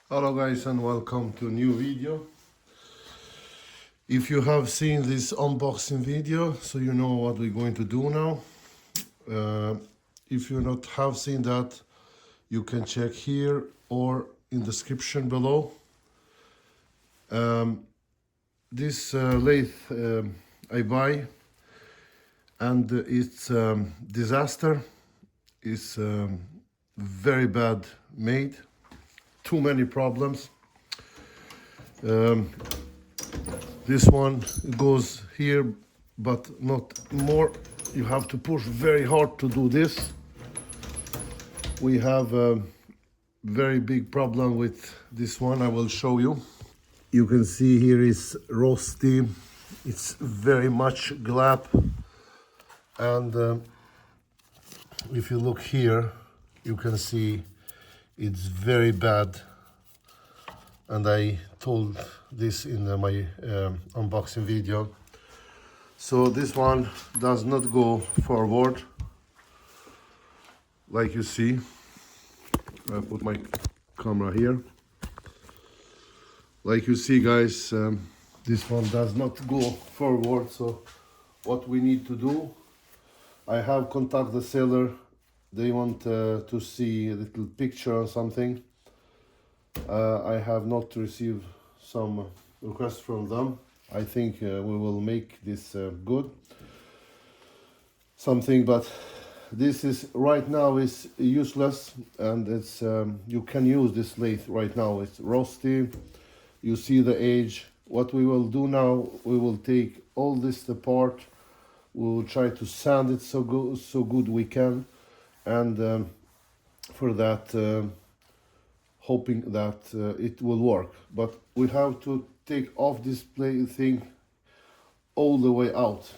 Hello guys and welcome to a new video. If you have seen this unboxing video, so you know what we're going to do now. If you not have seen that, you can check here or in the description below. This lathe I buy, and it's disaster. It's very bad made. Too many problems. This one goes here, but not more. You have to push very hard to do this. We have a very big problem with this one. I will show you. You can see here is rusty. It's very much glap, and if you look here, you can see it's very bad, and I told this in my unboxing video. So this one does not go forward, like you see. I put my camera here. Like you see, guys, this one does not go forward. So what we need to do, I have contacted the seller. They want to see a little picture or something. I have not received some requests from them. I think we will make this good something, but this is right now is useless, and it's you can use this lathe right now. It's rusty. You see the age. What we will do now, we will take all this apart. We will try to sand it so good we can. And for that, hoping that it will work. But we have to take off this thing all the way out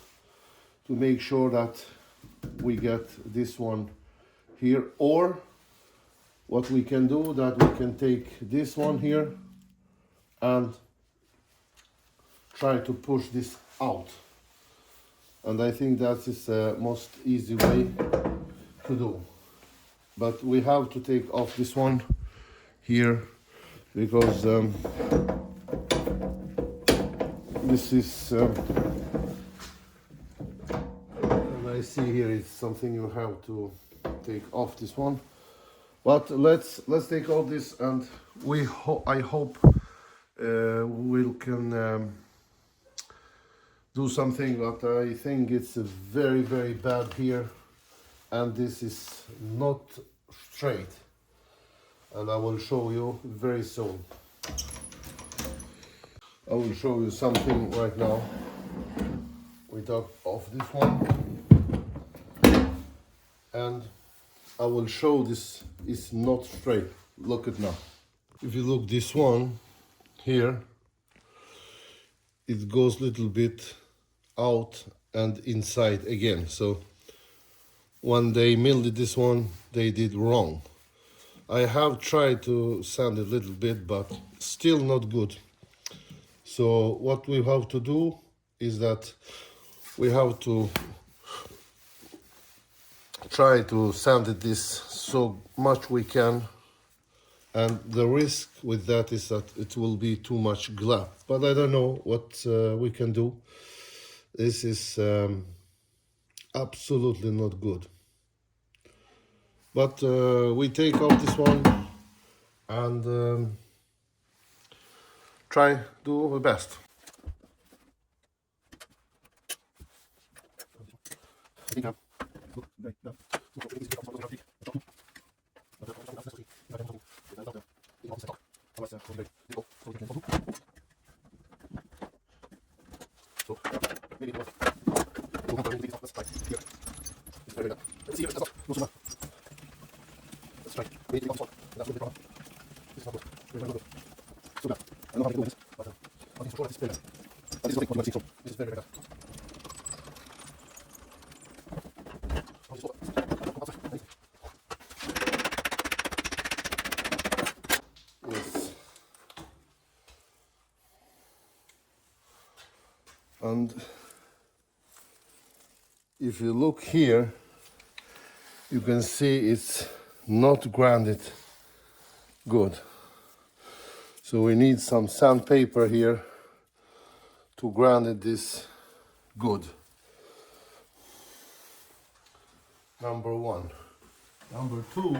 to make sure that we get this one here. Or what we can do, that we can take this one here and try to push this out. And I think that is the most easy way to do. But we have to take off this one here, because this is and I see here it's something you have to take off this one. But let's take all this, and I hope we can do something. But I think it's very bad here, and this is not straight, and I will show you very soon. I will show you something right now. We take off this one, and I will show this is not straight. Look at now. If you look this one here, it goes a little bit out and inside again. So when they milled this one, they did wrong. I have tried to sand it a little bit, but still not good. So what we have to do is that we have to try to sand it this so much we can. And the risk with that is that it will be too much glap. But I don't know what we can do. This is absolutely not good. But we take out this one and try do the best. Yes. And if you look here, you can see it's not grounded good. So we need some sandpaper here to grind this good. Number one. Number two,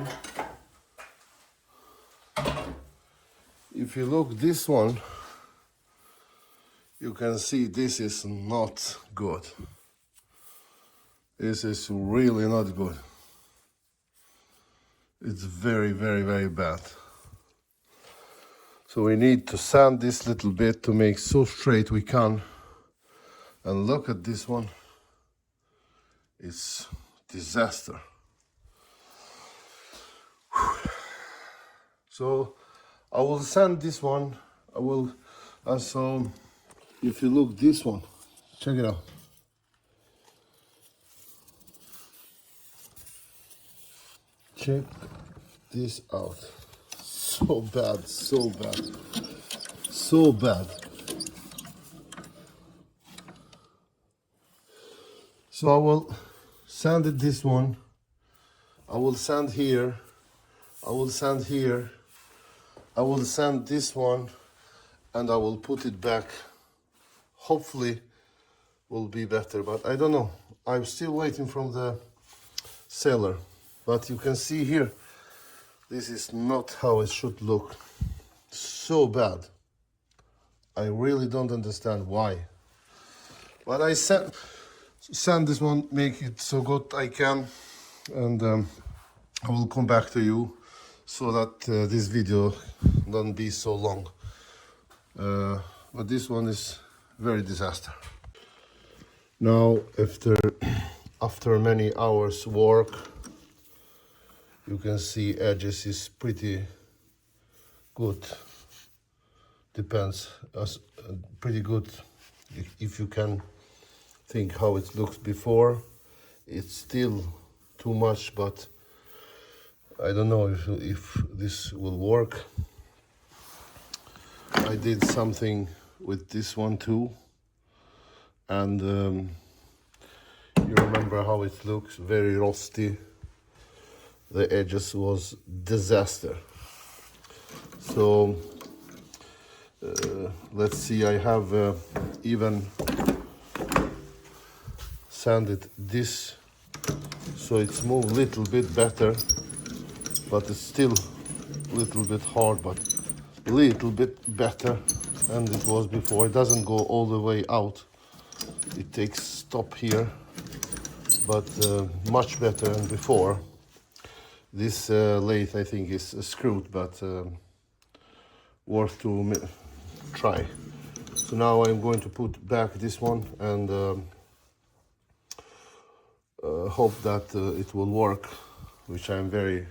if you look this one, you can see this is not good. This is really not good. It's very, very, very bad. So we need to sand this little bit to make so straight we can. And look at this one. It's disaster. So I will sand this one. I will also, if you look this one, check it out. Check this out. So bad, so bad, so bad. So I will sand it this one. I will sand here. I will sand here. I will sand this one, and I will put it back. Hopefully will be better, but I don't know. I'm still waiting from the seller. But you can see here, this is not how it should look. So bad. I really don't understand why. But I sand this one, make it so good I can, and I will come back to you so that this video don't be so long. But this one is very disaster. Now after many hours work, you can see edges is pretty good. Depends, pretty good. If you can think how it looks before, it's still too much, but I don't know if this will work. I did something with this one too, and you remember how it looks, very rusty. The edges was disaster. So let's see, I have even sanded this so it's moved a little bit better, but it's still a little bit hard, but a little bit better than it was before. It doesn't go all the way out, it takes stop here, but much better than before. This lathe I think is screwed, but worth to try. So now I'm going to put back this one and hope that it will work, which I'm very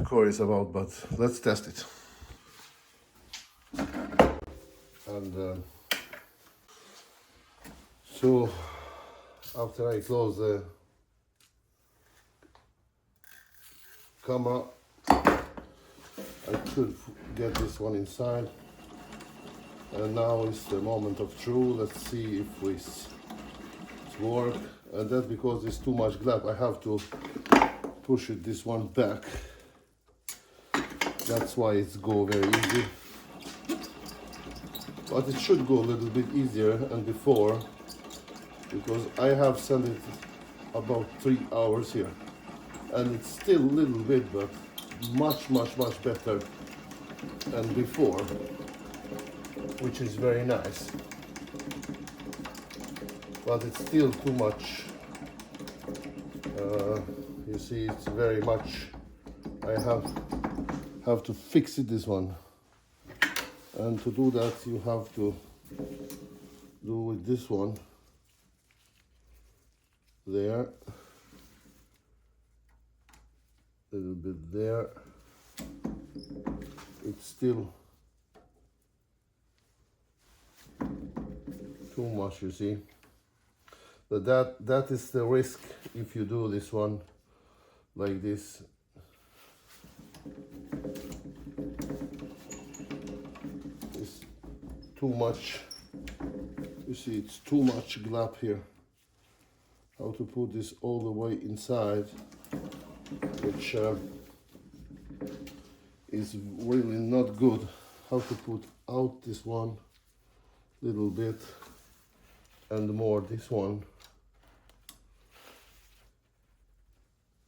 curious about, but let's test it. And so after I close the camera, I could get this one inside, and now is the moment of truth. Let's see if it's work, and that's because it's too much glap. I have to push it this one back. That's why it's go very easy, but it should go a little bit easier than before, because I have sent it about 3 hours here, and it's still a little bit, but much better than before, which is very nice. But it's still too much. You see, it's very much. I have to fix it, this one, and to do that you have to do with this one there, a little bit there. It's still too much, you see. But that is the risk if you do this one like this. It's too much. You see, it's too much glap here. How to put this all the way inside, which is really not good. How to put out this one little bit and more this one,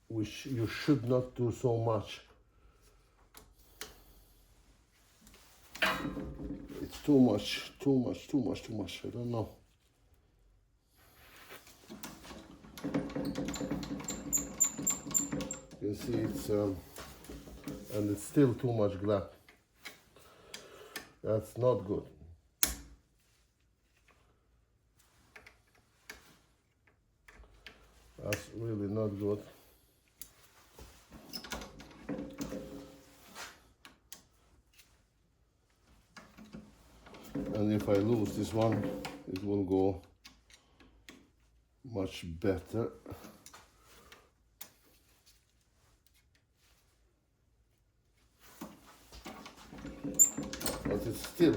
which you should not do so much. It's too much. I don't know. You see it's and it's still too much glass. That's not good. That's really not good. And if I lose this one, it will go much better. But it's still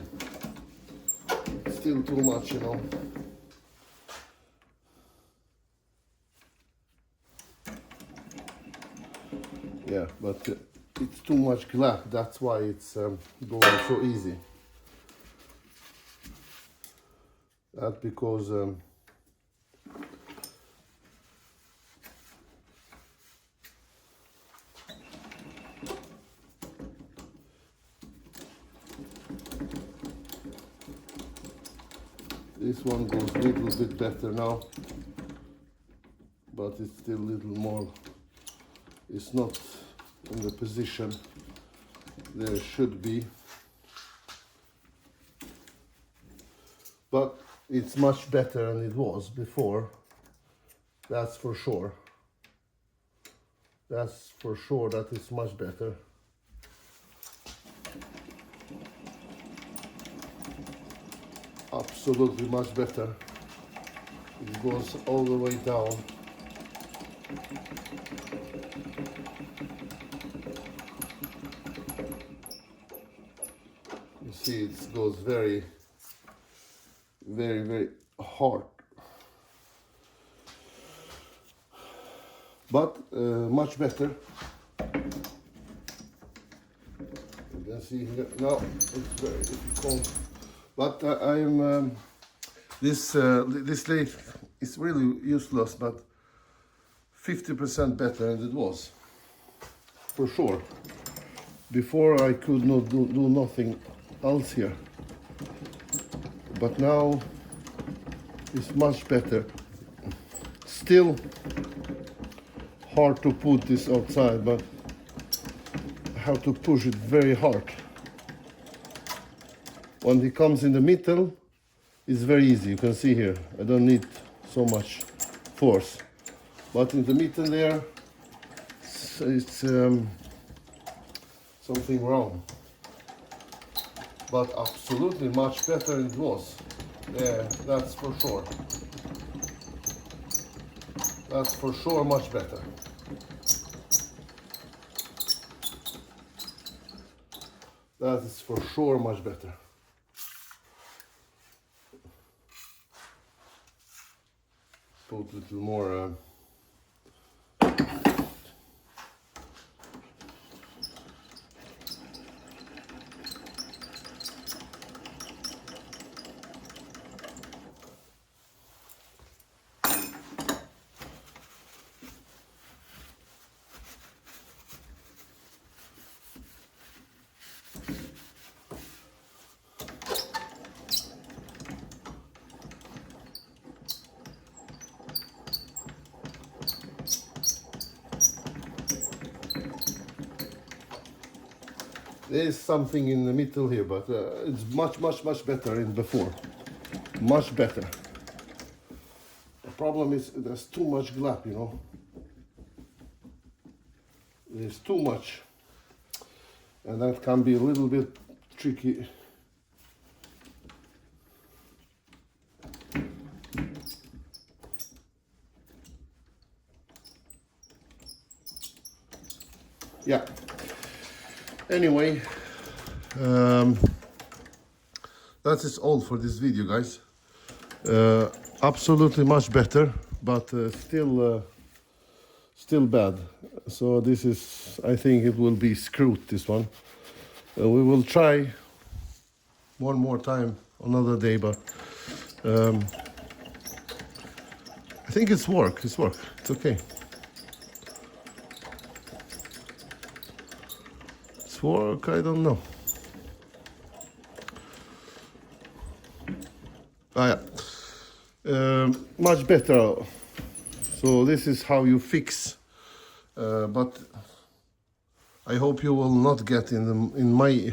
too much, you know. Yeah, but it's too much glass. That's why it's going so easy. That's because this one goes a little bit better now, but it's still a little more. It's not in the position there should be, but it's much better than it was before. That's for sure. That's for sure that it's much better. Absolutely much better. It goes all the way down. You see, it goes very hard, but much better. You can see here now it's very difficult, but this lathe is really useless, but 50% better than it was, for sure. Before I could not do nothing else here, but now it's much better. Still hard to put this outside, but I have to push it very hard. When it comes in the middle, it's very easy. You can see here, I don't need so much force. But in the middle there, it's something wrong. But absolutely much better than it was. Yeah, that's for sure. That's for sure much better. That is for sure much better. Put a little more there is something in the middle here, but it's much better than before. Much better. The problem is there's too much glass, you know. There's too much. And that can be a little bit tricky. Yeah. Anyway, that is all for this video, guys. Absolutely much better, but still bad. So this is, I think it will be screwed, this one. We will try one more time another day, but I think it's work. It's okay. It's work, I don't know. Much better. So this is how you fix, but I hope you will not get in my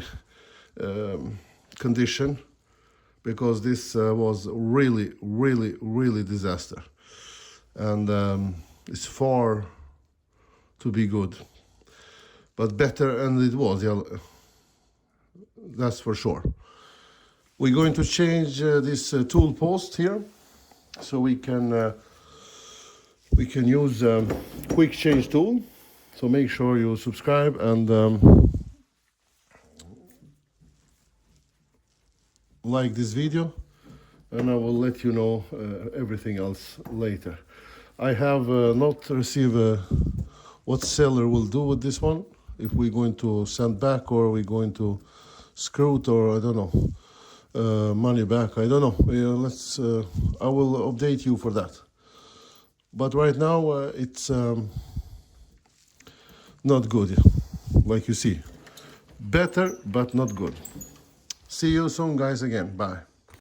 condition, because this was really disaster, and it's far to be good, but better, and it was, yeah, that's for sure. We're going to change this tool post here, so we can use quick change tool. So make sure you subscribe and like this video, and I will let you know everything else later. I have not received what seller will do with this one, if we're going to send back or we're going to screw it, or I don't know, money back, I don't know. Let's I will update you for that. But right now it's not good, like you see. Better, but not good. See you soon, guys, again. Bye.